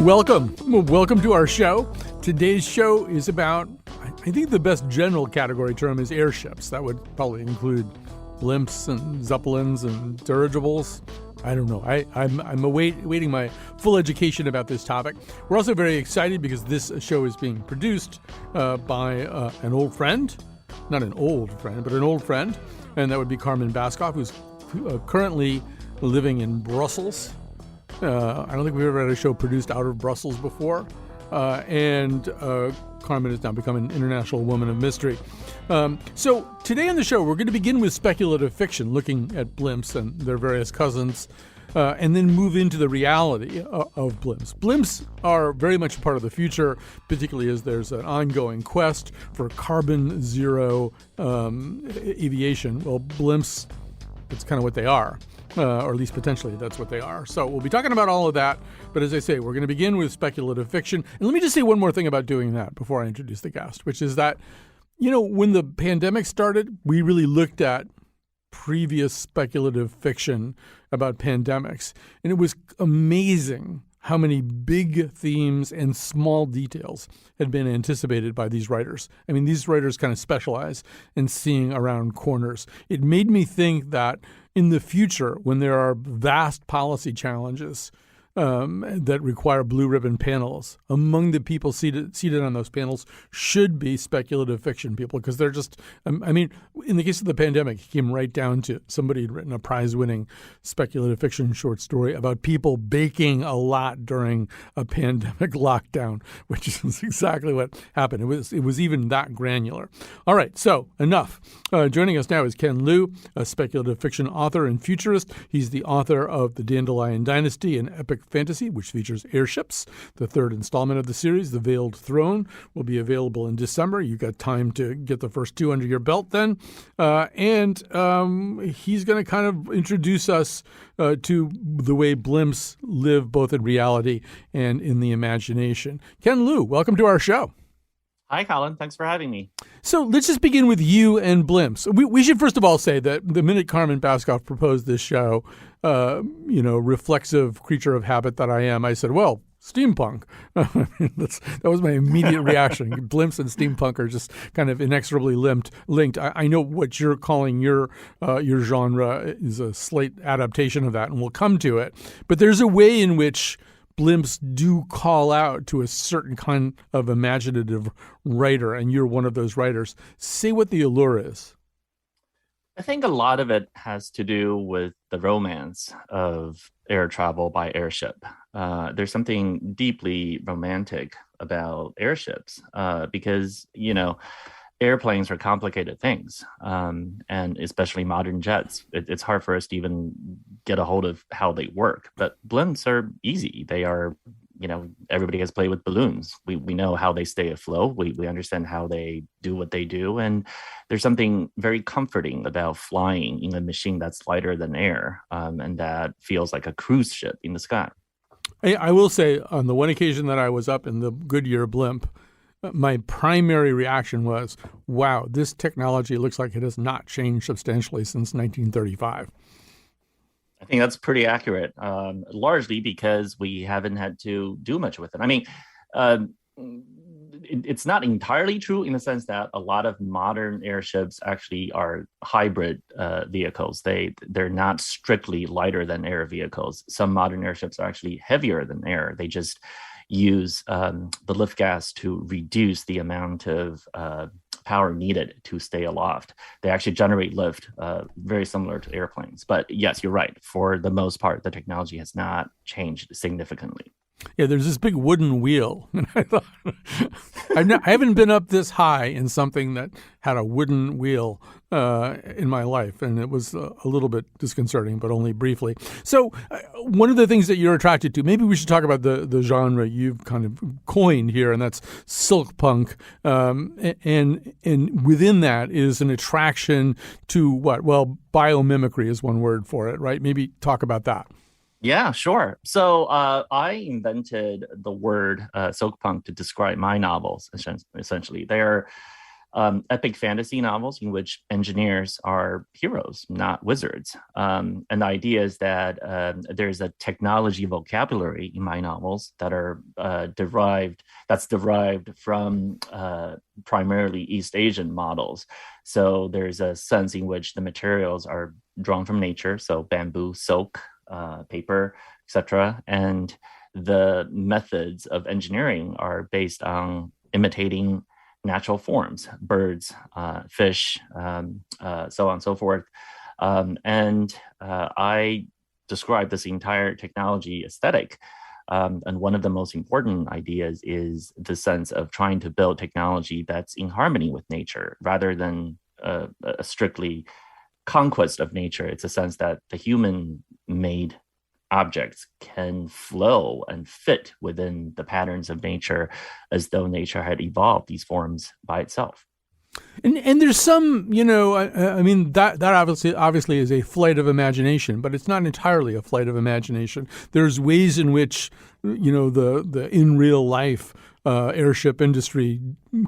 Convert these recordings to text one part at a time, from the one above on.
Welcome to our show. Today's show is about, I think the best general category term is airships. That would probably include blimps and zeppelins and dirigibles. I don't know. I'm awaiting my full education about this topic. We're also very excited because this show is being produced by an old friend. Not an old friend, but an old friend. And that would be Carmen Baskoff, who's currently living in Brussels. I don't think we've ever had a show produced out of Brussels before. And Carmen has now become an international woman of mystery. So today on the show, we're going to begin with speculative fiction, looking at blimps and their various cousins, and then move into the reality of blimps. Blimps are very much a part of the future, particularly as there's an ongoing quest for carbon zero aviation. Well, blimps, that's kind of what they are. Or at least potentially that's what they are. So we'll be talking about all of that. But as I say, we're going to begin with speculative fiction. And let me just say one more thing about doing that before I introduce the guest, which is that, when the pandemic started, we really looked at previous speculative fiction about pandemics. And it was amazing how many big themes and small details had been anticipated by these writers. I mean, these writers kind of specialize in seeing around corners. It made me think that in the future, when there are vast policy challenges that require blue ribbon panels, among the people seated on those panels should be speculative fiction people, because they're just, in the case of the pandemic, it came right down to somebody had written a prize-winning speculative fiction short story about people baking a lot during a pandemic lockdown, which is exactly what happened. It was even that granular. All right, so enough. Joining us now is Ken Liu, a speculative fiction author and futurist. He's the author of The Dandelion Dynasty, an epic fantasy, which features airships. The third installment of the series, The Veiled Throne, will be available in December. You've got time to get the first two under your belt then. And he's going to kind of introduce us to the way blimps live both in reality and in the imagination. Ken Liu, welcome to our show. Hi, Colin. Thanks for having me. So let's just begin with you and blimps. We should first of all say that the minute Carmen Baskoff proposed this show, reflexive creature of habit that I am, I said, well, steampunk. That was my immediate reaction. Blimps and steampunk are just kind of inexorably linked. I know what you're calling your genre is a slight adaptation of that, and we'll come to it. But there's a way in which blimps do call out to a certain kind of imaginative writer, and you're one of those writers. Say what the allure is. I think a lot of it has to do with the romance of air travel by airship. There's something deeply romantic about airships because, airplanes are complicated things, and especially modern jets. It's hard for us to even get a hold of how they work. But blimps are easy. They are, everybody has played with balloons. We know how they stay afloat. We understand how they do what they do. And there's something very comforting about flying in a machine that's lighter than air, and that feels like a cruise ship in the sky. I will say, on the one occasion that I was up in the Goodyear Blimp, my primary reaction was, wow, this technology looks like it has not changed substantially since 1935. I think that's pretty accurate, largely because we haven't had to do much with it. It's not entirely true in the sense that a lot of modern airships actually are hybrid vehicles. They're not strictly lighter than air vehicles. Some modern airships are actually heavier than air. They just use the lift gas to reduce the amount of power needed to stay aloft. They actually generate lift very similar to airplanes. But yes, you're right. For the most part, the technology has not changed significantly. Yeah, there's this big wooden wheel. And I thought, I haven't been up this high in something that had a wooden wheel in my life. And it was a little bit disconcerting, but only briefly. So one of the things that you're attracted to, maybe we should talk about the genre you've kind of coined here, and that's silk punk. And within that is an attraction to what? Well, biomimicry is one word for it, right? Maybe talk about that. Yeah, sure. So I invented the word silk punk to describe my novels, essentially. They're epic fantasy novels in which engineers are heroes, not wizards. And the idea is that there's a technology vocabulary in my novels that are derived from primarily East Asian models. So there's a sense in which the materials are drawn from nature, so bamboo, silk, paper, etc. And the methods of engineering are based on imitating natural forms, birds, fish, so on and so forth. And I describe this entire technology aesthetic. And one of the most important ideas is the sense of trying to build technology that's in harmony with nature rather than a strictly conquest of nature. It's a sense that the human-made objects can flow and fit within the patterns of nature as though nature had evolved these forms by itself. And there's some, I mean, that obviously is a flight of imagination, but it's not entirely a flight of imagination. There's ways in which, the in real life airship industry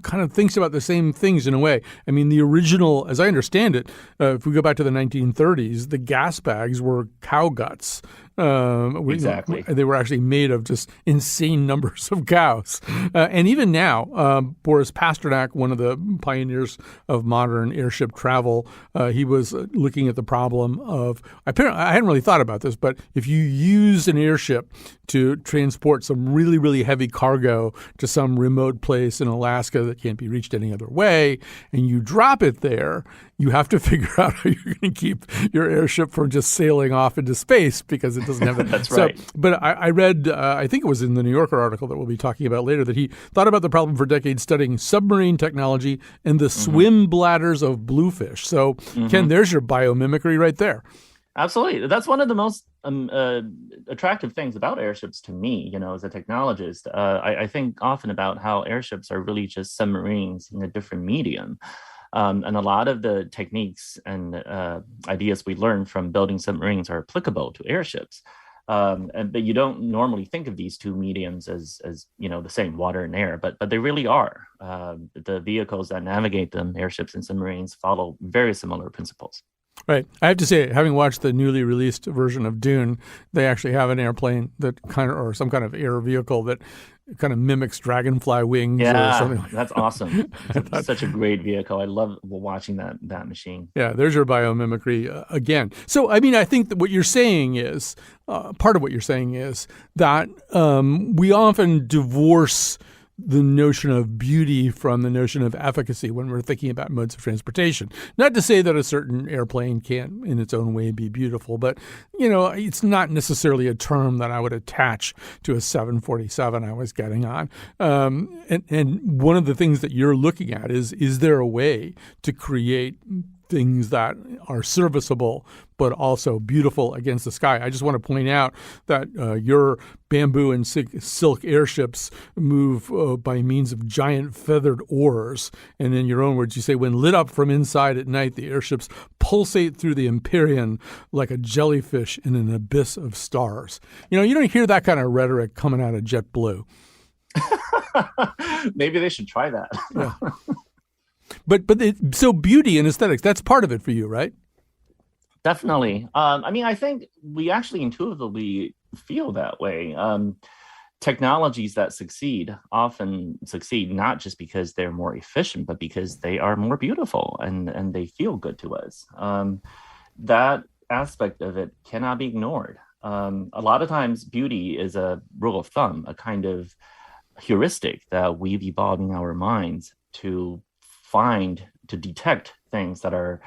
kind of thinks about the same things in a way. I mean, the original, as I understand it, if we go back to the 1930s, the gas bags were cow guts. Exactly. They were actually made of just insane numbers of cows. And even now, Boris Pasternak, one of the pioneers of modern airship travel, he was looking at the problem of, I hadn't really thought about this, but if you use an airship to transport some really, really heavy cargo to some remote place in Alaska that can't be reached any other way, and you drop it there, you have to figure out how you're going to keep your airship from just sailing off into space because it doesn't have it. That's right. But I read, I think it was in the New Yorker article that we'll be talking about later, that he thought about the problem for decades studying submarine technology and the swim bladders of bluefish. So, Ken, there's your biomimicry right there. Absolutely. That's one of the most attractive things about airships to me, as a technologist. I think often about how airships are really just submarines in a different medium. And a lot of the techniques and ideas we learn from building submarines are applicable to airships. But you don't normally think of these two mediums as the same, water and air, but they really are. The vehicles that navigate them, airships and submarines, follow very similar principles. Right. I have to say, having watched the newly released version of Dune, they actually have an airplane that or some kind of air vehicle that kind of mimics dragonfly wings or something like that. That's awesome. It's such a great vehicle. I love watching that machine. Yeah, there's your biomimicry again. So, I mean, I think that what you're saying is, part of what you're saying is that we often divorce the notion of beauty from the notion of efficacy when we're thinking about modes of transportation. Not to say that a certain airplane can't in its own way be beautiful, but, it's not necessarily a term that I would attach to a 747 I was getting on. And one of the things that you're looking at is there a way to create things that are serviceable but also beautiful against the sky? I just want to point out that your bamboo and silk airships move by means of giant feathered oars. And in your own words, you say, when lit up from inside at night, the airships pulsate through the Empyrean like a jellyfish in an abyss of stars. You don't hear that kind of rhetoric coming out of JetBlue. Maybe they should try that. Yeah. But so beauty and aesthetics, that's part of it for you, right? Definitely. I think we actually intuitively feel that way. Technologies that succeed often succeed not just because they're more efficient, but because they are more beautiful and they feel good to us. That aspect of it cannot be ignored. A lot of times beauty is a rule of thumb, a kind of heuristic that we've evolved in our minds to detect things that are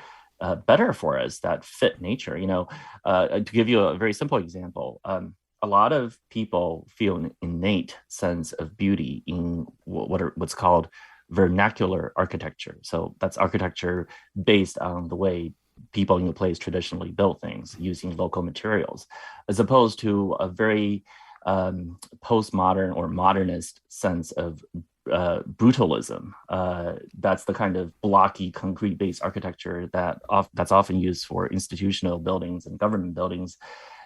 better for us, that fit nature. To give you a very simple example, a lot of people feel an innate sense of beauty in what's called vernacular architecture. So that's architecture based on the way people in the place traditionally built things using local materials, as opposed to a very postmodern or modernist sense of brutalism. That's the kind of blocky, concrete-based architecture that's often used for institutional buildings and government buildings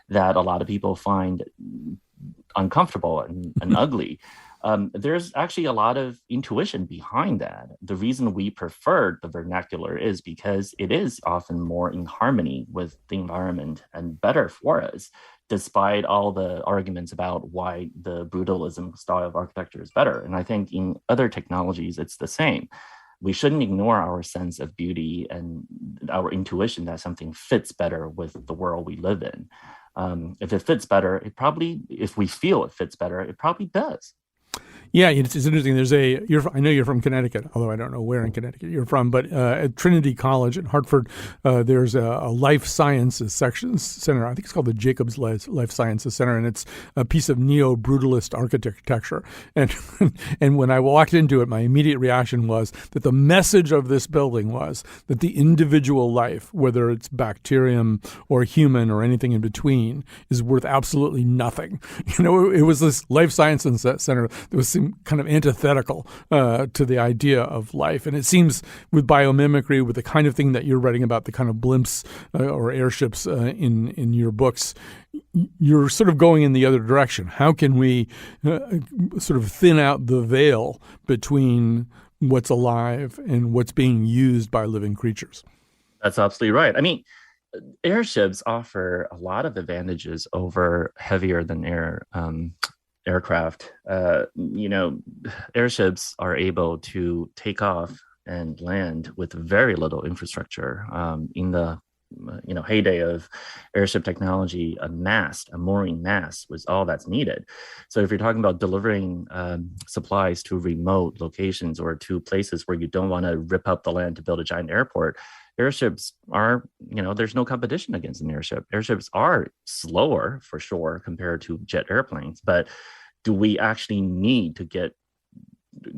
that a lot of people find uncomfortable and ugly. There's actually a lot of intuition behind that. The reason we prefer the vernacular is because it is often more in harmony with the environment and better for us, despite all the arguments about why the brutalism style of architecture is better. And I think in other technologies, it's the same. We shouldn't ignore our sense of beauty and our intuition that something fits better with the world we live in. If it fits better, if we feel it fits better, it probably does. Yeah, it's interesting. I know you're from Connecticut, although I don't know where in Connecticut you're from, but at Trinity College in Hartford, there's a life sciences center. I think it's called the Jacobs Life Sciences Center, and it's a piece of neo-brutalist architecture. And and when I walked into it, my immediate reaction was that the message of this building was that the individual life, whether it's bacterium or human or anything in between, is worth absolutely nothing. It was this life sciences center that was kind of antithetical to the idea of life. And it seems with biomimicry, with the kind of thing that you're writing about, the kind of blimps or airships in your books, you're sort of going in the other direction. How can we sort of thin out the veil between what's alive and what's being used by living creatures? That's absolutely right. I mean, airships offer a lot of advantages over heavier than air aircraft. Airships are able to take off and land with very little infrastructure. In the heyday of airship technology, a mooring mast was all that's needed. So if you're talking about delivering supplies to remote locations or to places where you don't want to rip up the land to build a giant airport, airships are, there's no competition against an airship. Airships are slower for sure compared to jet airplanes, but do we actually need to get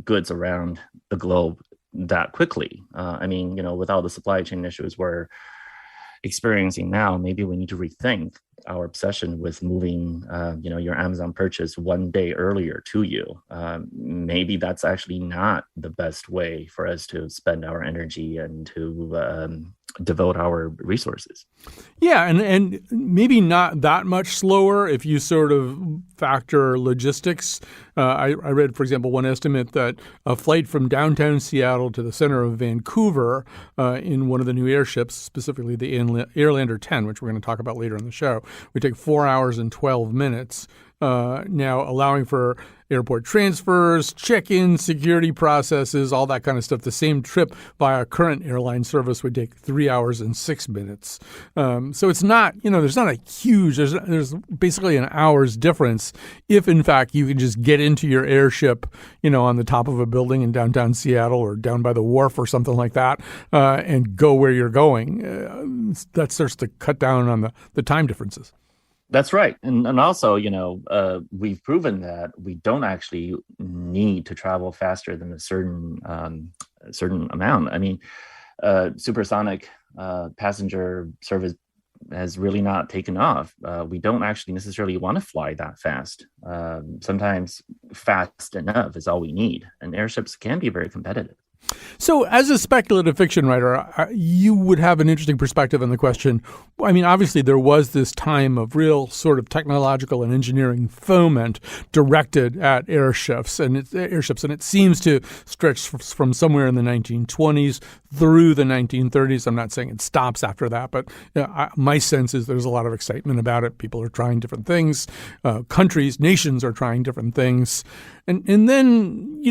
goods around the globe that quickly? With all the supply chain issues we're experiencing now, maybe we need to rethink our obsession with moving, your Amazon purchase one day earlier to you. Maybe that's actually not the best way for us to spend our energy and to devote our resources. Yeah, and maybe not that much slower if you sort of factor logistics. I read, for example, one estimate that a flight from downtown Seattle to the center of Vancouver in one of the new airships, specifically the Airlander 10, which we're going to talk about later in the show, would take 4 hours and 12 minutes. Now allowing for airport transfers, check-in, security processes, all that kind of stuff. The same trip via current airline service would take 3 hours and 6 minutes. So it's not, there's not a huge, there's basically an hour's difference if in fact you can just get into your airship, on the top of a building in downtown Seattle or down by the wharf or something like that, and go where you're going. That starts to cut down on the time differences. That's right. And also, we've proven that we don't actually need to travel faster than a certain amount. I mean, supersonic passenger service has really not taken off. We don't actually necessarily want to fly that fast. Sometimes fast enough is all we need. And airships can be very competitive. So as a speculative fiction writer, you would have an interesting perspective on the question. I mean, obviously, there was this time of real sort of technological and engineering foment directed at airships, and it seems to stretch from somewhere in the 1920s through the 1930s. I'm not saying it stops after that, but my sense is there's a lot of excitement about it. People are trying different things. Nations are trying different things. And then,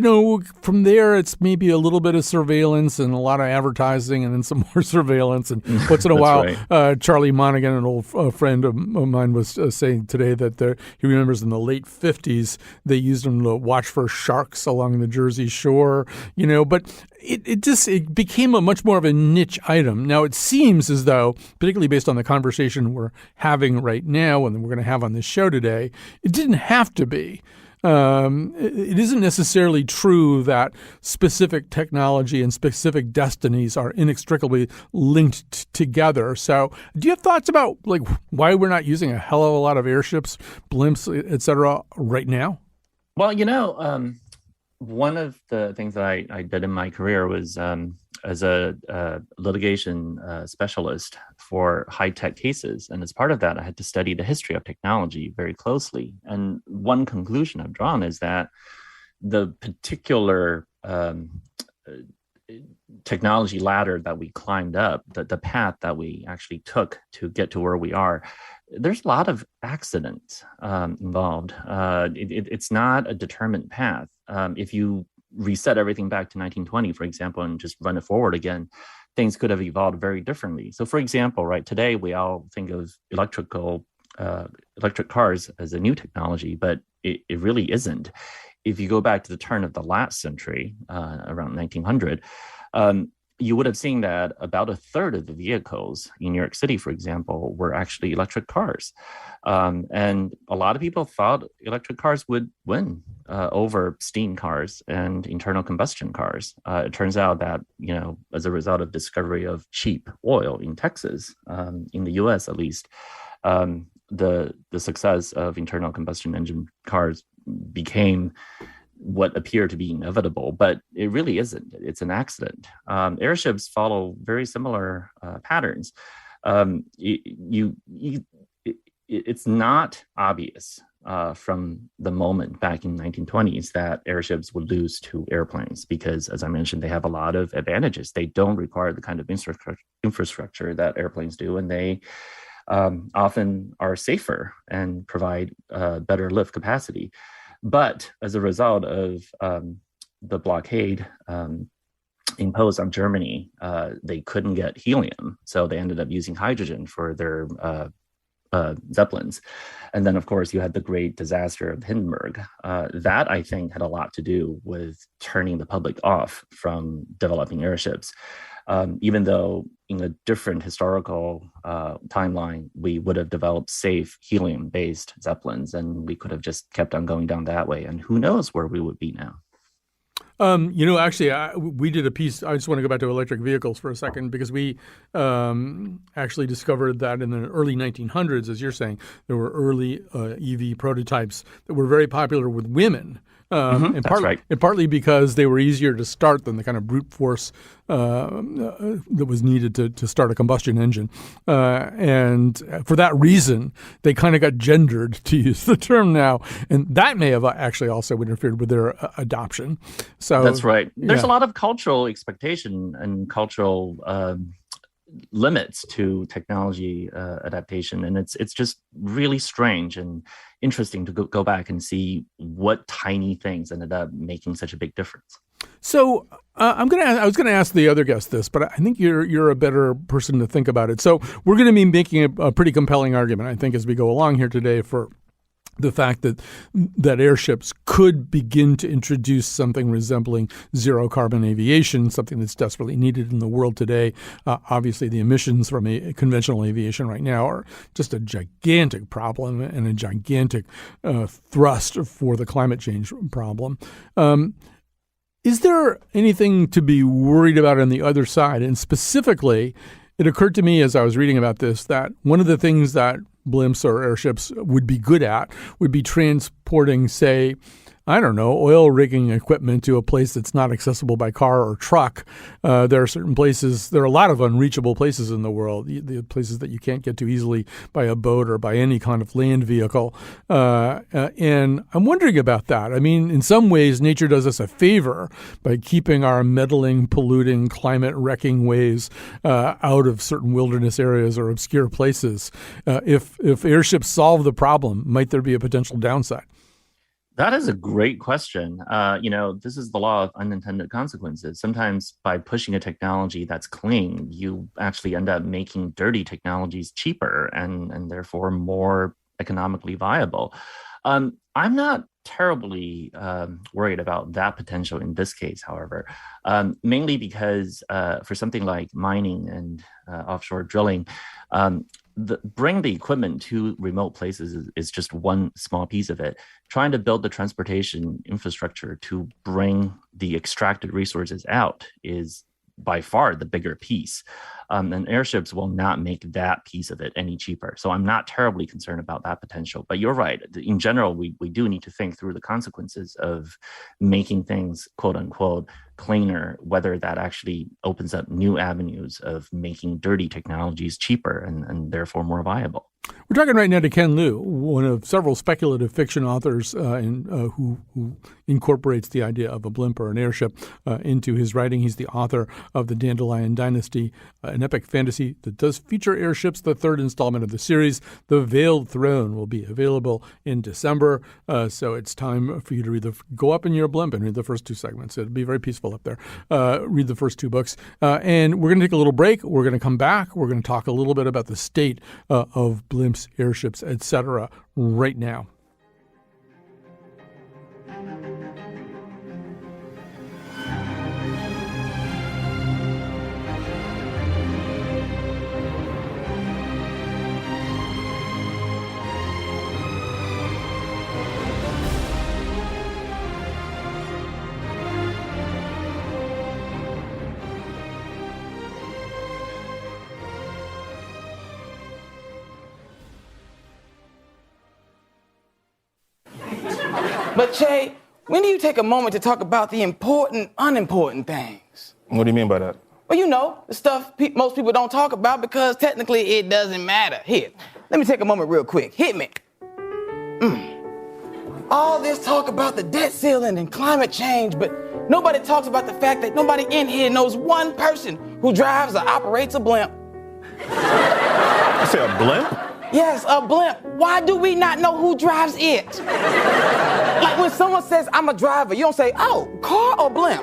from there, it's maybe a little bit of surveillance and a lot of advertising and then some more surveillance. And once in a while, right. Charlie Monaghan, an old friend of mine, was saying today that he remembers in the late 50s, they used them to watch for sharks along the Jersey Shore, but it became a much more of a niche item. Now, it seems as though, particularly based on the conversation we're having right now and we're going to have on this show today, it didn't have to be. It isn't necessarily true that specific technology and specific destinies are inextricably linked together. So do you have thoughts about why we're not using a hell of a lot of airships, blimps, et cetera, right now? Well, one of the things that I did in my career was as a litigation specialist for high-tech cases. And as part of that, I had to study the history of technology very closely. And one conclusion I've drawn is that the particular technology ladder that we climbed up, the path that we actually took to get to where we are, there's a lot of accidents involved. It's not a determined path. If you reset everything back to 1920, for example, and just run it forward again, things could have evolved very differently. So, for example, right today, we all think of electric cars as a new technology, but it really isn't. If you go back to the turn of the last century, around 1900, you would have seen that about a third of the vehicles in New York City, for example, were actually electric cars. And a lot of people thought electric cars would win over steam cars and internal combustion cars. It turns out that, as a result of discovery of cheap oil in Texas, in the US at least, the success of internal combustion engine cars became what appeared to be inevitable, but it really isn't. It's an accident. Airships follow very similar patterns. It's not obvious from the moment back in the 1920s that airships would lose to airplanes because, as I mentioned, they have a lot of advantages. They don't require the kind of infrastructure that airplanes do, and they often are safer and provide better lift capacity. But as a result of the blockade imposed on Germany, they couldn't get helium. So they ended up using hydrogen for their zeppelins. And then, of course, you had the great disaster of Hindenburg. That, I think, had a lot to do with turning the public off from developing airships. Even though in a different historical timeline, we would have developed safe helium-based zeppelins, and we could have just kept on going down that way. And who knows where we would be now. Actually, we did a piece. I just want to go back to electric vehicles for a second because we actually discovered that in the early 1900s, as you're saying, there were early EV prototypes that were very popular with women. And partly because they were easier to start than the kind of brute force that was needed to start a combustion engine. And for that reason, they kind of got gendered, to use the term now. And that may have actually also interfered with their adoption. So that's right. There's a lot of cultural expectation and cultural limits to technology adaptation, and it's just really strange and interesting to go back and see what tiny things ended up making such a big difference. So I was going to ask the other guest this, but I think you're a better person to think about it. So we're going to be making a pretty compelling argument, I think, as we go along here today for the fact that airships could begin to introduce something resembling zero carbon aviation, something that's desperately needed in the world today. Obviously, the emissions from conventional aviation right now are just a gigantic problem and a gigantic thrust for the climate change problem. Is there anything to be worried about on the other side? And specifically, it occurred to me as I was reading about this that one of the things that blimps or airships would be good at would be transporting, say, I don't know, oil rigging equipment to a place that's not accessible by car or truck. There are certain places, there are a lot of unreachable places in the world, the places that you can't get to easily by a boat or by any kind of land vehicle. And I'm wondering about that. I mean, in some ways, nature does us a favor by keeping our meddling, polluting, climate-wrecking ways out of certain wilderness areas or obscure places. If airships solve the problem, might there be a potential downside? That is a great question. This is the law of unintended consequences. Sometimes by pushing a technology that's clean, you actually end up making dirty technologies cheaper and therefore more economically viable. I'm not terribly worried about that potential in this case, however, mainly because for something like mining and offshore drilling, bring the equipment to remote places is just one small piece of it. Trying to build the transportation infrastructure to bring the extracted resources out is by far the bigger piece. And airships will not make that piece of it any cheaper. So I'm not terribly concerned about that potential. But you're right. In general, we do need to think through the consequences of making things, quote unquote, cleaner, whether that actually opens up new avenues of making dirty technologies cheaper and therefore more viable. We're talking right now to Ken Liu, one of several speculative fiction authors who incorporates the idea of a blimp or an airship into his writing. He's the author of the Dandelion Dynasty, an epic fantasy that does feature airships. The third installment of the series, The Veiled Throne, will be available in December. So it's time for you to go up in your blimp and read the first two segments. It'll be very peaceful up there. Read the first two books. And we're going to take a little break. We're going to come back. We're going to talk a little bit about the state of blimps, airships, etc. right now. But, Che, when do you take a moment to talk about the important, unimportant things? What do you mean by that? Well, you know, the stuff most people don't talk about because technically it doesn't matter. Here, let me take a moment real quick. Hit me. All this talk about the debt ceiling and climate change, but nobody talks about the fact that nobody in here knows one person who drives or operates a blimp. You say a blimp? Yes, a blimp. Why do we not know who drives it? Like when someone says, I'm a driver, you don't say, oh, car or blimp?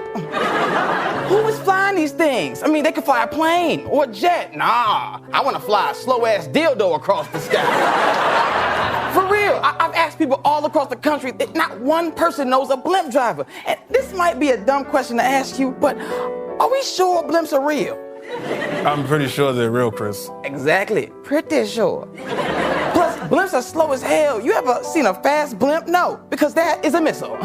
Who is flying these things? I mean, they could fly a plane or a jet. Nah, I want to fly a slow-ass dildo across the sky. For real, I've asked people all across the country, not one person knows a blimp driver. And this might be a dumb question to ask you, but are we sure blimps are real? I'm pretty sure they're real, Chris. Exactly, pretty sure. Plus, blimps are slow as hell. You ever seen a fast blimp? No, because that is a missile.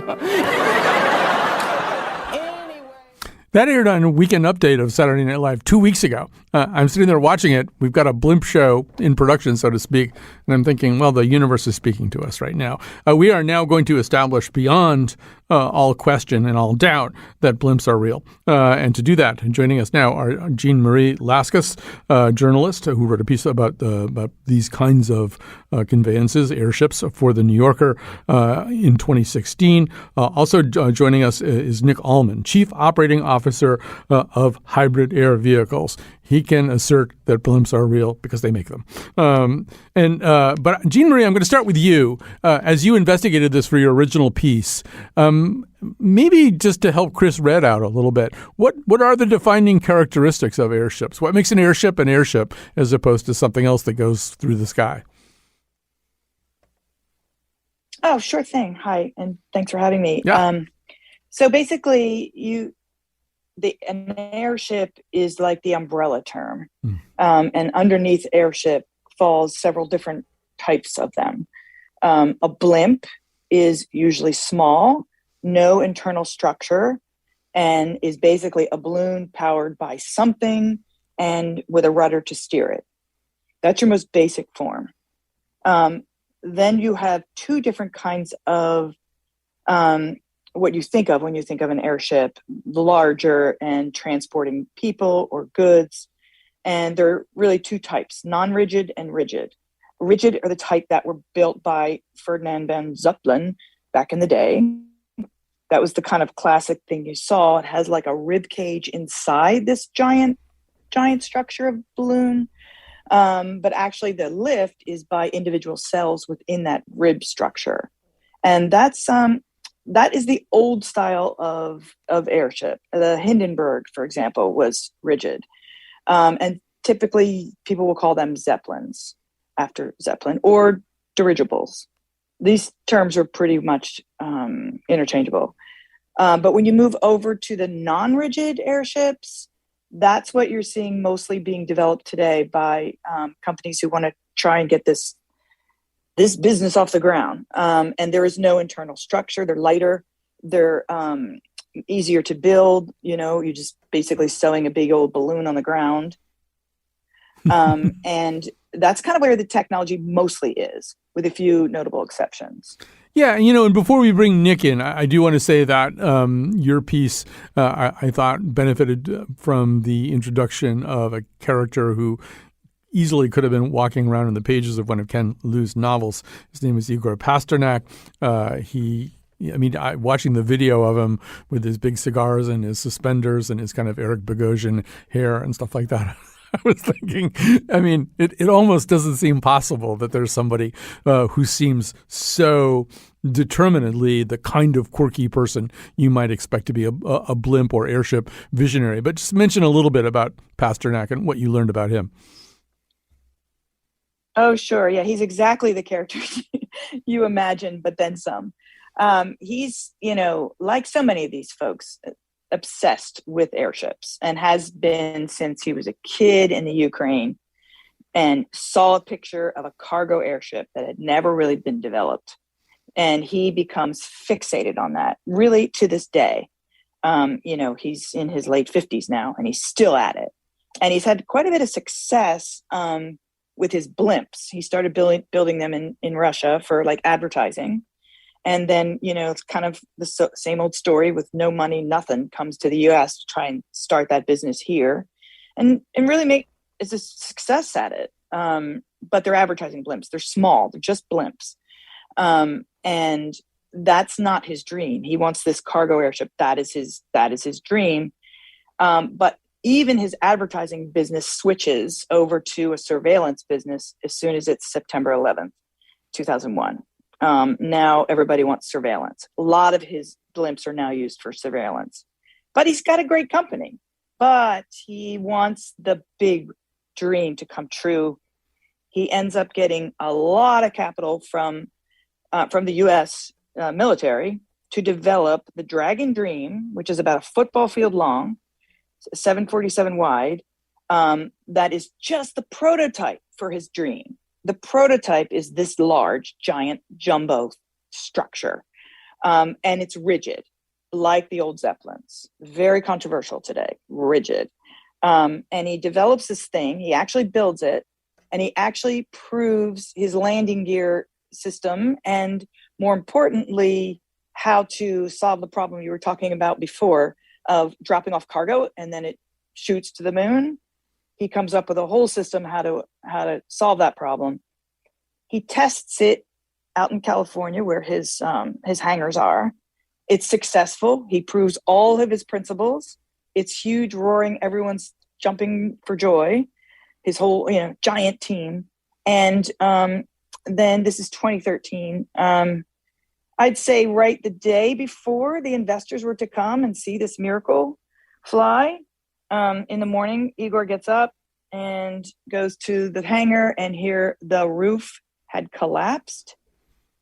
That aired on a Weekend Update of Saturday Night Live 2 weeks ago. I'm sitting there watching it. We've got a blimp show in production, so to speak. And I'm thinking, well, the universe is speaking to us right now. We are now going to establish beyond all question and all doubt that blimps are real. And to do that, joining us now are Jean Marie Laskus, journalist who wrote a piece about these kinds of conveyances, airships, for The New Yorker in 2016. Also joining us is Nick Allman, Chief Operating Officer of Hybrid Air Vehicles. He can assert that blimps are real because they make them. But Jean Marie, I'm going to start with you. As you investigated this for your original piece, maybe just to help Chris Redd out a little bit, what are the defining characteristics of airships? What makes an airship as opposed to something else that goes through the sky? Oh, sure thing. Hi, and thanks for having me. Yeah. So basically, an airship is like the umbrella term. And underneath airship falls several different types of them. A blimp is usually small, no internal structure, and is basically a balloon powered by something and with a rudder to steer it. That's your most basic form. Then you have two different kinds of what you think of when you think of an airship, larger and transporting people or goods. And there are really two types, non-rigid and rigid. Rigid are the type that were built by Ferdinand von Zeppelin back in the day. That was the kind of classic thing you saw. It has like a rib cage inside this giant structure of balloon. But actually the lift is by individual cells within that rib structure. And that is the old style of airship. The Hindenburg, for example, was rigid. And typically people will call them zeppelins after Zeppelin or dirigibles. These terms are pretty much interchangeable. But when you move over to the non-rigid airships, that's what you're seeing mostly being developed today by companies who want to try and get this business off the ground. And there is no internal structure. They're lighter. They're easier to build. You know, you're just basically sewing a big old balloon on the ground. And that's kind of where the technology mostly is, with a few notable exceptions. Yeah, and before we bring Nick in, I do want to say that your piece, I thought, benefited from the introduction of a character who easily could have been walking around in the pages of one of Ken Liu's novels. His name is Igor Pasternak. Watching the video of him with his big cigars and his suspenders and his kind of Eric Bogosian hair and stuff like that, I was thinking, it almost doesn't seem possible that there's somebody who seems so determinedly the kind of quirky person you might expect to be a blimp or airship visionary. But just mention a little bit about Pasternak and what you learned about him. Oh, sure. Yeah, he's exactly the character you imagine, but then some. He's, like so many of these folks, obsessed with airships and has been since he was a kid in the Ukraine, and saw a picture of a cargo airship that had never really been developed. And he becomes fixated on that, really, to this day. He's in his late 50s now, and he's still at it. And he's had quite a bit of success with his blimps. He started building them in Russia for like advertising. And then, it's kind of the same old story with no money, nothing, comes to the US to try and start that business here and really it's a success at it. But they're advertising blimps. They're small. They're just blimps. And that's not his dream. He wants this cargo airship. That is his dream. But even his advertising business switches over to a surveillance business as soon as it's September 11th, 2001. Now everybody wants surveillance. A lot of his blimps are now used for surveillance. But he's got a great company. But he wants the big dream to come true. He ends up getting a lot of capital from the U.S. Military to develop the Dragon Dream, which is about a football field long, 747 wide. That is just the prototype for his dream. The prototype is this large, giant, jumbo structure. And it's rigid, like the old Zeppelins. Very controversial today, rigid. And he develops this thing. He actually builds it. And he actually proves his landing gear system and, more importantly, how to solve the problem you were talking about before of dropping off cargo and then it shoots to the moon. He comes up with a whole system how to solve that problem. He tests it out in California where his hangars are. It's successful. He proves all of his principles. It's huge, roaring. Everyone's jumping for joy. His whole giant team. And then this is 2013. I'd say right the day before the investors were to come and see this miracle fly. In the morning, Igor gets up and goes to the hangar, and here the roof had collapsed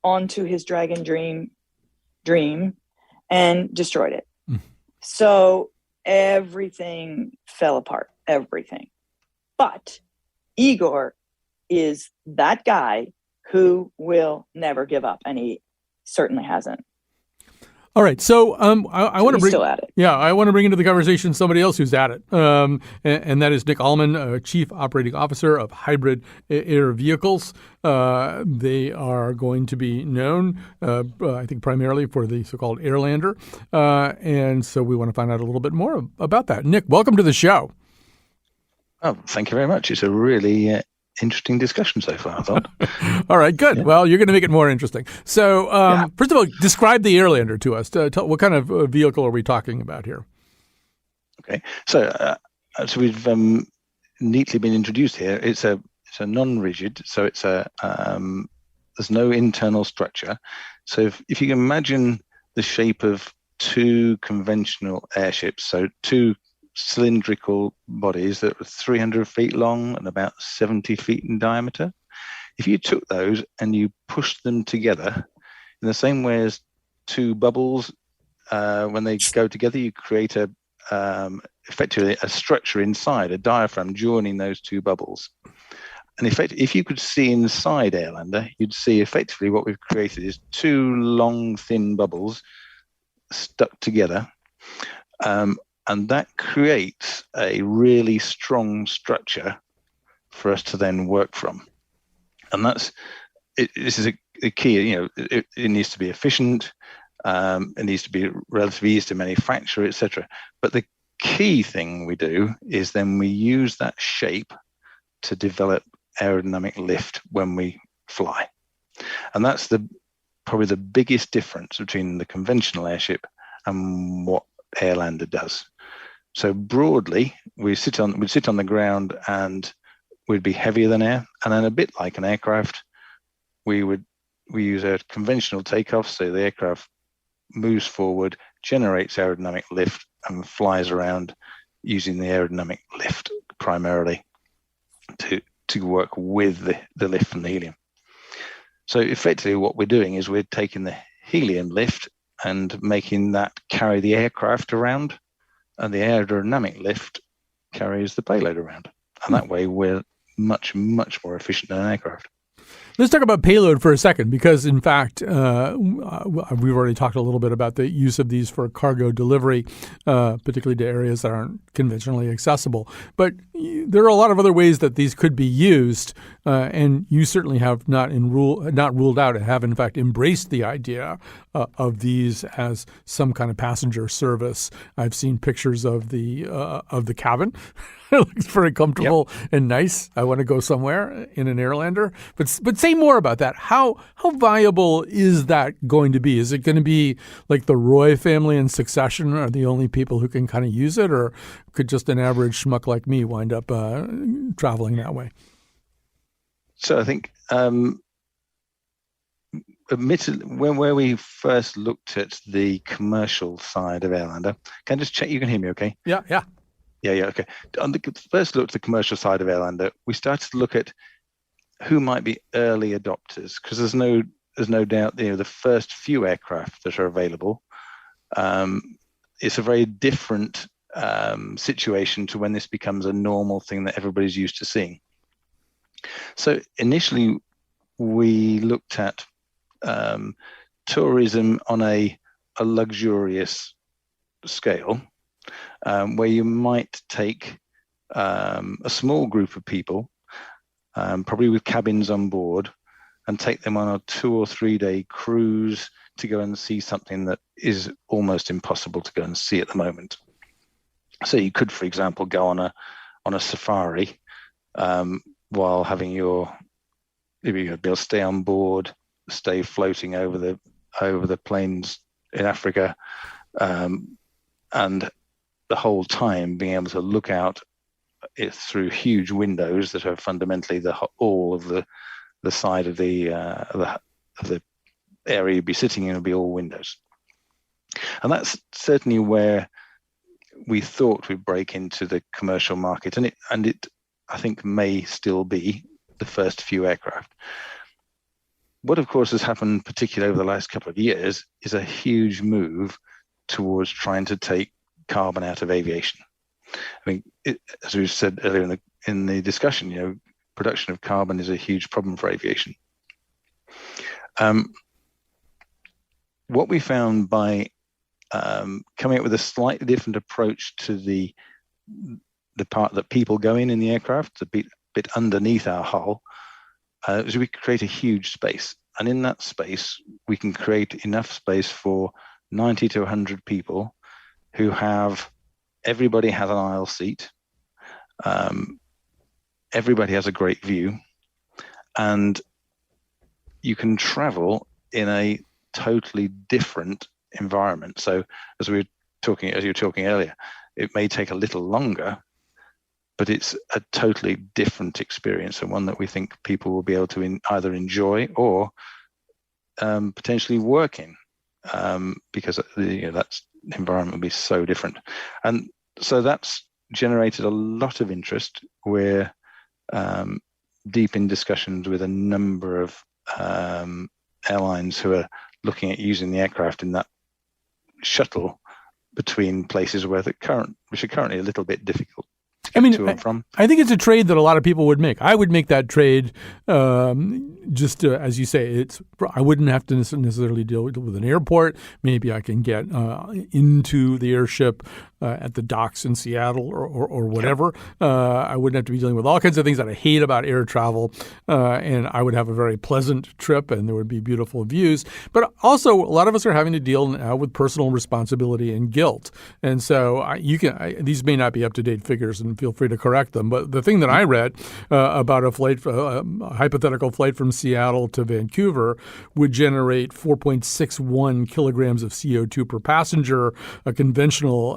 onto his Dragon Dream and destroyed it. So everything fell apart, everything. But Igor is that guy who will never give up, and he certainly hasn't. All right, so I want to bring still at it. Yeah, I want to bring into the conversation somebody else who's at it, and that is Nick Allman, Chief Operating Officer of Hybrid Air Vehicles. They are going to be known, I think, primarily for the so-called Airlander, and so we want to find out a little bit more about that. Nick, welcome to the show. Oh, thank you very much. It's a really interesting discussion so far, I thought. All right, good. Yeah. Well, you're going to make it more interesting. So, First of all, describe the Airlander to us. Tell, what kind of vehicle are we talking about here? Okay, so we've neatly been introduced here. It's a non-rigid, so it's there's no internal structure. So if you can imagine the shape of two conventional airships, so two cylindrical bodies that were 300 feet long and about 70 feet in diameter. If you took those and you pushed them together in the same way as two bubbles, when they go together, you create effectively a structure inside, a diaphragm joining those two bubbles. And if you could see inside Airlander, you'd see effectively what we've created is two long, thin bubbles stuck together. And that creates a really strong structure for us to then work from. And this is a key, it needs to be efficient, it needs to be relatively easy to manufacture, etc. But the key thing we do is then we use that shape to develop aerodynamic lift when we fly. And that's probably the biggest difference between the conventional airship and what Airlander does. So broadly, we'd sit on the ground and we'd be heavier than air. And then a bit like an aircraft, we use a conventional takeoff. So the aircraft moves forward, generates aerodynamic lift, and flies around using the aerodynamic lift primarily to work with the lift from the helium. So effectively what we're doing is we're taking the helium lift and making that carry the aircraft around, and the aerodynamic lift carries the payload around. And that way we're much, much more efficient than an aircraft. Let's talk about payload for a second, because in fact, we've already talked a little bit about the use of these for cargo delivery, particularly to areas that aren't conventionally accessible. But there are a lot of other ways that these could be used, and you certainly have not ruled out and have in fact embraced the idea of these as some kind of passenger service. I've seen pictures of the cabin. It looks very comfortable and nice. I want to go somewhere in an Airlander. But say more about that. How viable is that going to be? Is it going to be like the Roy family in Succession are the only people who can kind of use it, or could just an average schmuck like me wind up traveling that way? So I think, admittedly, where we first looked at the commercial side of Airlander, can I just check you can hear me okay? Yeah. Yeah, okay. On the first look at the commercial side of Airlander, we started to look at who might be early adopters, because there's no doubt, the first few aircraft that are available, it's a very different situation to when this becomes a normal thing that everybody's used to seeing. So initially, we looked at tourism on a luxurious scale, where you might take a small group of people, probably with cabins on board, and take them on a 2 or 3 day cruise to go and see something that is almost impossible to go and see at the moment. So you could, for example, go on a safari while having be able to stay on board, stay floating over the plains in Africa, and the whole time being able to look out it through huge windows that are fundamentally all of the side of the area you'd be sitting in will be all windows. And that's certainly where we thought we'd break into the commercial market, and it I think may still be the first few aircraft. What of course has happened, particularly over the last couple of years, is a huge move towards trying to take carbon out of aviation. I mean, as we said earlier in the discussion, production of carbon is a huge problem for aviation. What we found by coming up with a slightly different approach to the part that people go in the aircraft, a bit underneath our hull, is we create a huge space. And in that space, we can create enough space for 90 to 100 people who everybody has an aisle seat, everybody has a great view, and you can travel in a totally different environment. So as you were talking earlier, it may take a little longer, but it's a totally different experience, and one that we think people will be able to either enjoy or potentially work in, because that environment will be so different. And so that's generated a lot of interest. We're deep in discussions with a number of airlines who are looking at using the aircraft in that shuttle between places which are currently a little bit difficult. I mean, to and from. I think it's a trade that a lot of people would make. I would make that trade, as you say. I wouldn't have to necessarily deal with an airport. Maybe I can get into the airship at the docks in Seattle or whatever. Yep. I wouldn't have to be dealing with all kinds of things that I hate about air travel, and I would have a very pleasant trip, and there would be beautiful views. But also, a lot of us are having to deal now with personal responsibility and guilt, and so these may not be up-to-date figures, and and feel free to correct them. But the thing that I read about a hypothetical flight from Seattle to Vancouver would generate 4.61 kilograms of CO2 per passenger. A conventional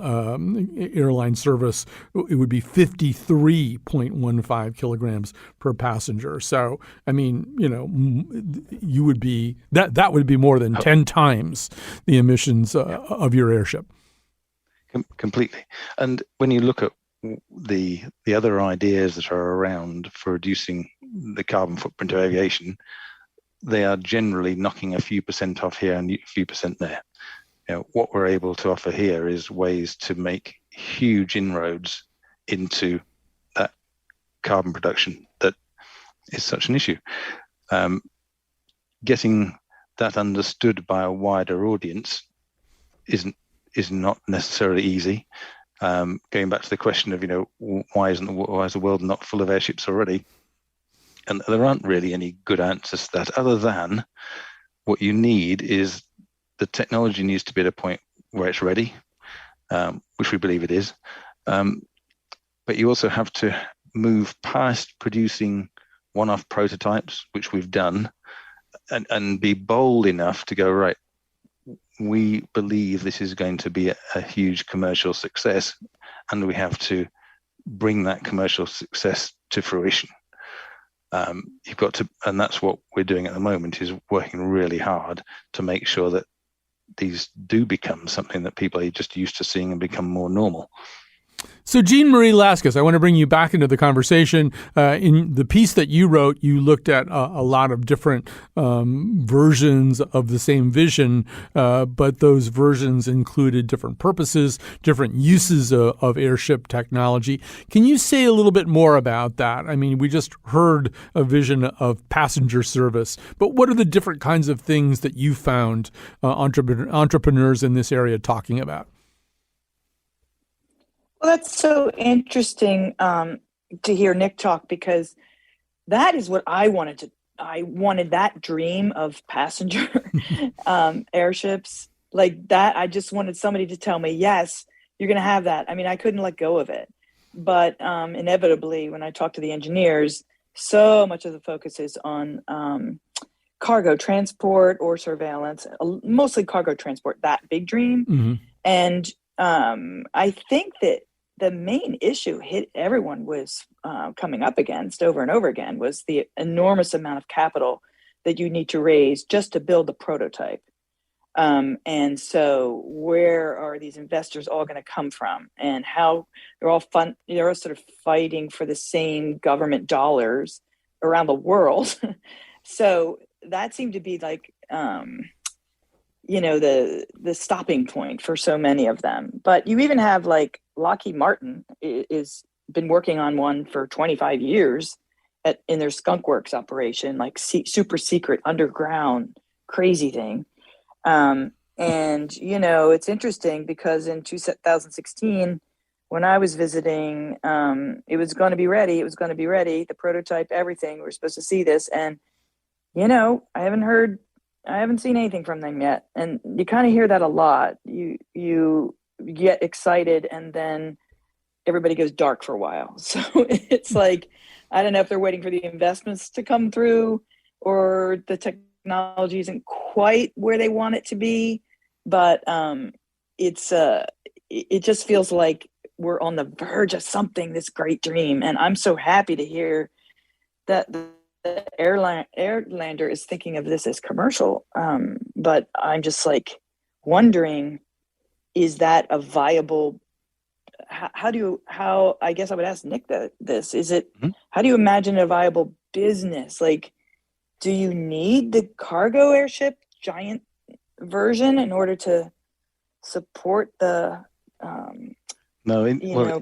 airline service, it would be 53.15 kilograms per passenger. So, I mean, you would be that would be more than 10 times the emissions of your airship. Completely. And when you look at the other ideas that are around for reducing the carbon footprint of aviation, they are generally knocking a few percent off here and a few percent there. What we're able to offer here is ways to make huge inroads into that carbon production that is such an issue. Getting that understood by a wider audience is not necessarily easy. Going back to the question of why is the world not full of airships already? And there aren't really any good answers to that, other than what you need is the technology needs to be at a point where it's ready, which we believe it is. But you also have to move past producing one-off prototypes, which we've done, and be bold enough to go, right, we believe this is going to be a huge commercial success, and we have to bring that commercial success to fruition. You've got to, and that's what we're doing at the moment, is working really hard to make sure that these do become something that people are just used to seeing and become more normal. So, Jean Marie Lascaux, I want to bring you back into the conversation. In the piece that you wrote, you looked at a lot of different versions of the same vision, but those versions included different purposes, different uses of airship technology. Can you say a little bit more about that? I mean, we just heard a vision of passenger service, but what are the different kinds of things that you found entrepreneurs in this area talking about? Well, that's so interesting to hear Nick talk, because that is what I wanted that dream of passenger airships like that. I just wanted somebody to tell me, yes, you're going to have that. I mean, I couldn't let go of it. But inevitably, when I talk to the engineers, so much of the focus is on cargo transport or surveillance, mostly cargo transport, that big dream. Mm-hmm. And I think that the main issue everyone was coming up against over and over again was the enormous amount of capital that you need to raise just to build the prototype. And so where are these investors all going to come from, and how they're all sort of fighting for the same government dollars around the world. So that seemed to be like, the stopping point for so many of them. But you even have like Lockheed Martin is been working on one for 25 years in their Skunk Works operation, like super secret underground crazy thing. And it's interesting because in 2016, when I was visiting, it was going to be ready. The prototype, everything. We're supposed to see this, and I haven't seen anything from them yet. And you kind of hear that a lot. You get excited and then everybody goes dark for a while. So it's like, I don't know if they're waiting for the investments to come through or the technology isn't quite where they want it to be. But it just feels like we're on the verge of something, this great dream. And I'm so happy to hear that the Airlander is thinking of this as commercial. But I'm just like wondering, is that a viable, how I guess I would ask Nick this, is it, how do you imagine a viable business? Like, do you need the cargo airship giant version in order to support the,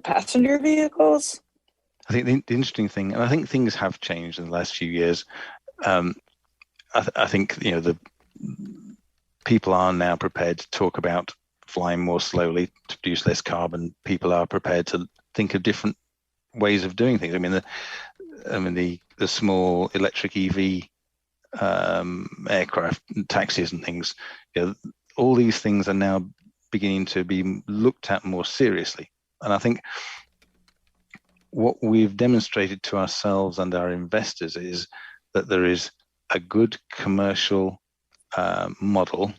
passenger vehicles? I think the interesting thing, and I think things have changed in the last few years. I think the people are now prepared to talk about flying more slowly to produce less carbon. People are prepared to think of different ways of doing things. I mean, the small electric EV aircraft, taxis, and things. All these things are now beginning to be looked at more seriously, and I think what we've demonstrated to ourselves and our investors is that there is a good commercial model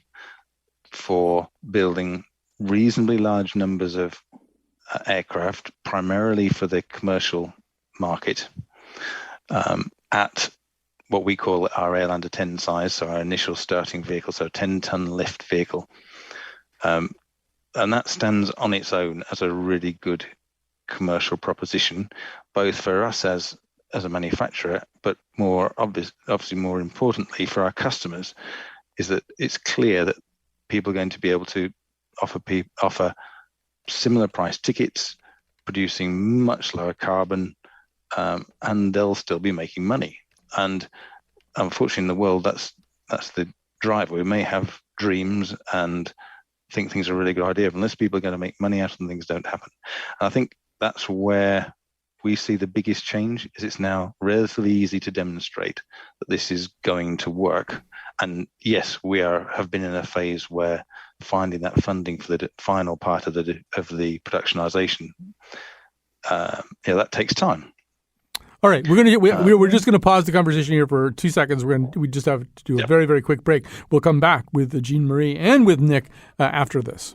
for building reasonably large numbers of aircraft, primarily for the commercial market, at what we call our Airlander 10 size, so our initial starting vehicle, so 10-ton lift vehicle. And that stands on its own as a really good commercial proposition, both for us as a manufacturer, but obviously more importantly for our customers, is that it's clear that people are going to be able to offer similar price tickets, producing much lower carbon, and they'll still be making money. And unfortunately, in the world, that's the driver. We may have dreams and think things are a really good idea, but unless people are going to make money out of them, things don't happen. And I think that's where we see the biggest change. Is it's now relatively easy to demonstrate that this is going to work. And yes, we have been in a phase where finding that funding for the final part of the productionization, that takes time. All right, we're just going to pause the conversation here for 2 seconds. We just have to do a very, very quick break. We'll come back with Jean Marie and with Nick after this.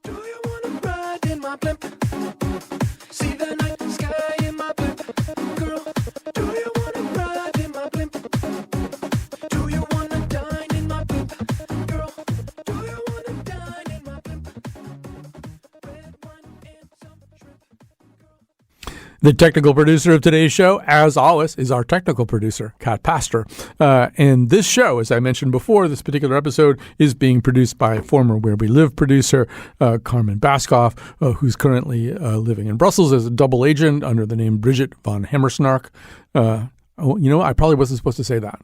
Do you want to ride in my blimp? See the night sky in my blimp, girl. Do you want to ride in my blimp? Do you want to dine in my blimp, girl? Do you want to dine in my blimp? Red wine and some shrimp, girl. The technical producer of today's show, as always, is our technical producer, Kat Pastor. And this show, as I mentioned before, this particular episode is being produced by former Where We Live producer, Carmen Baskoff, who's currently living in Brussels as a double agent under the name Bridget von Hammersnark. I probably wasn't supposed to say that.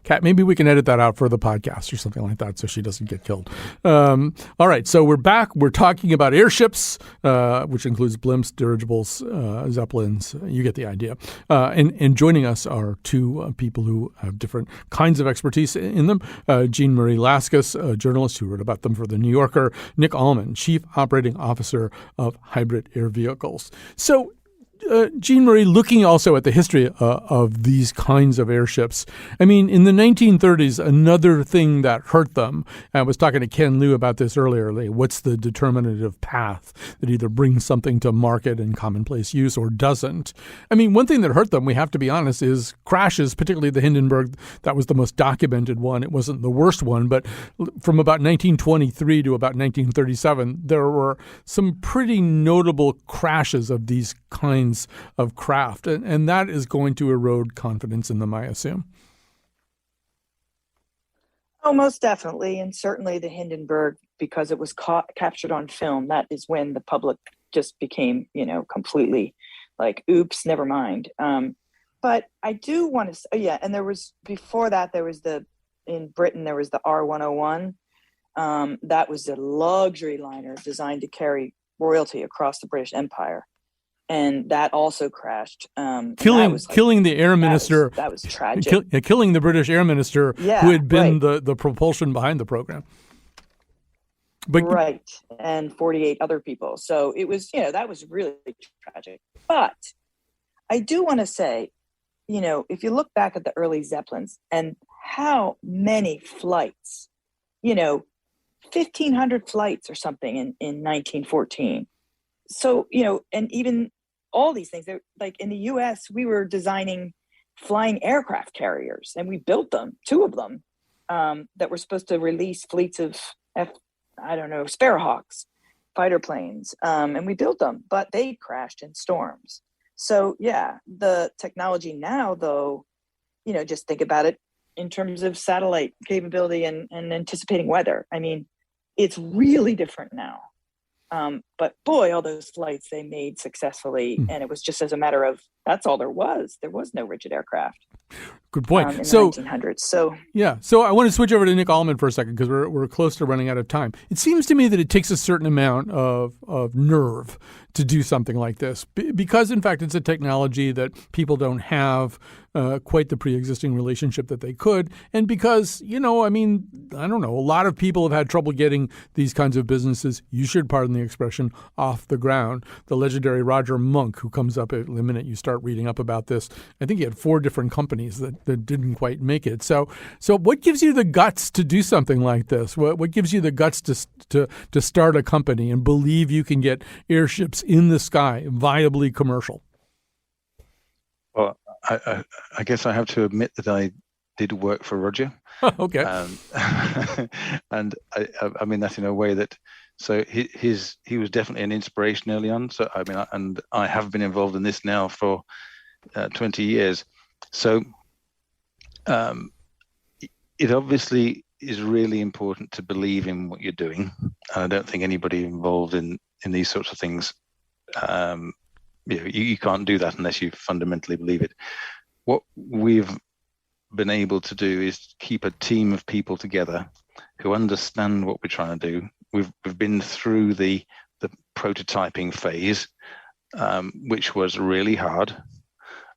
Kat, maybe we can edit that out for the podcast or something like that so she doesn't get killed. All right, so we're back. We're talking about airships, which includes blimps, dirigibles, zeppelins. You get the idea. And joining us are two people who have different kinds of expertise in them. Jean Marie Laskus, a journalist who wrote about them for The New Yorker. Nick Allman, Chief Operating Officer of Hybrid Air Vehicles. So, Jean Marie, looking also at the history of these kinds of airships, I mean, in the 1930s, another thing that hurt them, and I was talking to Ken Liu about this earlier, what's the determinative path that either brings something to market and commonplace use or doesn't? I mean, one thing that hurt them, we have to be honest, is crashes, particularly the Hindenburg. That was the most documented one. It wasn't the worst one, but from about 1923 to about 1937, there were some pretty notable crashes of these kinds of craft, and that is going to erode confidence in them, I assume. Oh, most definitely. And certainly the Hindenburg, because it was captured on film, that is when the public just became, completely like, oops, never mind. But I do want to say, and there was, before that, in Britain, there was the R101. That was a luxury liner designed to royalty across the British Empire. And that also crashed. Killing the air minister. That was tragic. Killing the British air minister who had been the propulsion behind the program. Right. And 48 other people. So it was, that was really tragic. But I do want to say, if you look back at the early Zeppelins and how many flights, 1,500 flights or something in 1914. So, and even all these things, like in the US, we were designing flying aircraft carriers and we built them, 2 of them, that were supposed to release fleets of Sparrowhawks, fighter planes. And we built them, but they crashed in storms. So the technology now, though, just think about it in terms of satellite capability and anticipating weather. I mean, it's really different now. But boy, all those flights they made successfully. And it was just as a matter of, that's all there was. There was no rigid aircraft. Good point. in the So 1900s. So yeah, so I want to switch over to Nick Allman for a second because we're close to running out of time. It seems to me that it takes a certain amount of nerve to do something like this because, in fact, it's a technology that people don't have quite the pre-existing relationship that they could. And because, I don't know, a lot of people have had trouble getting these kinds of businesses, you should pardon the expression, off the ground. The legendary Roger Monk, who comes up the minute you start reading up about this, I think he had 4 different companies that didn't quite make it. So what gives you the guts to do something like this? What gives you the guts to start a company and believe you can get airships in the sky viably commercial? Well, I guess I have to admit that I did work for Roger. Okay. And I mean that in a way that, so he was definitely an inspiration early on. So and I have been involved in this now for 20 years. So it obviously is really important to believe in what you're doing. And I don't think anybody involved in these sorts of things, you can't do that unless you fundamentally believe it. What we've been able to do is keep a team of people together who understand what we're trying to do. We've been through the prototyping phase, which was really hard,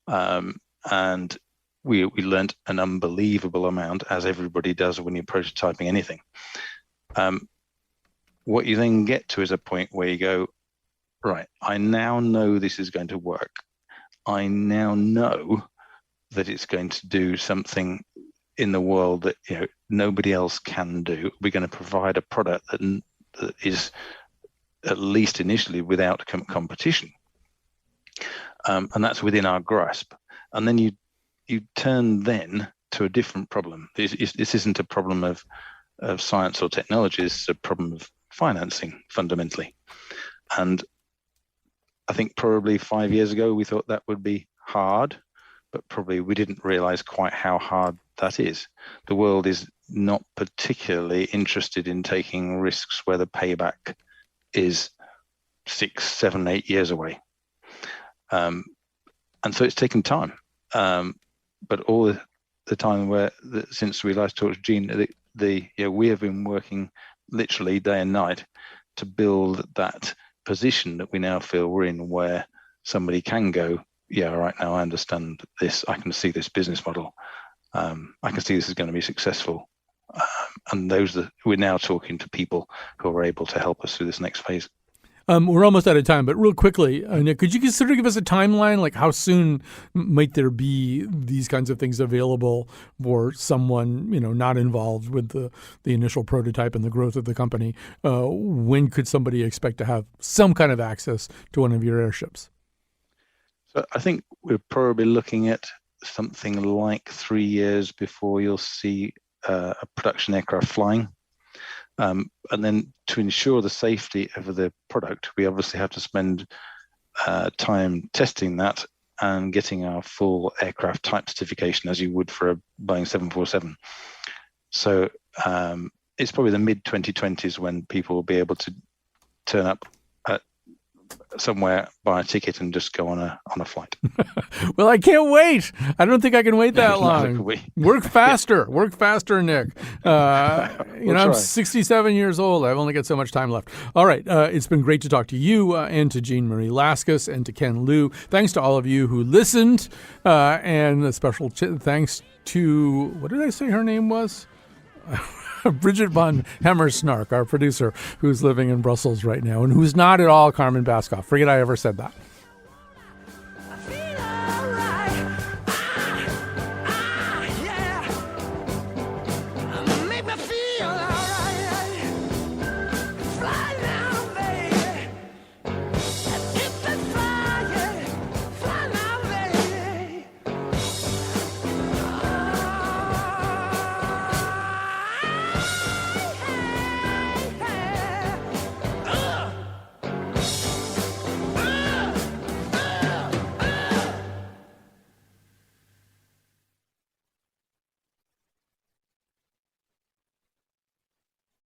and we learned an unbelievable amount, as everybody does when you're prototyping anything. What you then get to is a point where you go, right, I now know this is going to work. I now know that it's going to do something in the world that nobody else can do. We're going to provide a product that is, at least initially, without competition, and that's within our grasp. And then you turn then to a different problem. This isn't a problem of science or technology. It's a problem of financing, fundamentally. And I think probably 5 years ago we thought that would be hard, but probably we didn't realize quite how hard that is. The world is not particularly interested in taking risks where the payback is 6, 7, 8 years away. And so it's taken time. But all the time since we last talked to Gene, we have been working literally day and night to build that position that we now feel we're in, where somebody can go, yeah, right now I understand this. I can see this business model. I can see this is going to be successful. And we're now talking to people who are able to help us through this next phase. We're almost out of time, but real quickly, Nick, could you sort of give us a timeline? Like how soon might there be these kinds of things available for someone, not involved with the initial prototype and the growth of the company? When could somebody expect to have some kind of access to one of your airships? So I think we're probably looking at something like 3 years before you'll see a production aircraft flying. And then to ensure the safety of the product, we obviously have to spend time testing that and getting our full aircraft type certification as you would for a Boeing 747. So it's probably the mid-2020s when people will be able to turn up somewhere, buy a ticket, and just go on a flight. Well, I can't wait. I don't think I can wait that long. Work faster. Work faster, Nick. I'm 67 years old. I've only got so much time left. All right. It's been great to talk to you and to Jean Marie Laskus and to Ken Liu. Thanks to all of you who listened. And a special thanks to, what did I say her name was? Bridget von Hammersnark, our producer, who's living in Brussels right now and who's not at all Carmen Baskoff. Forget I ever said that.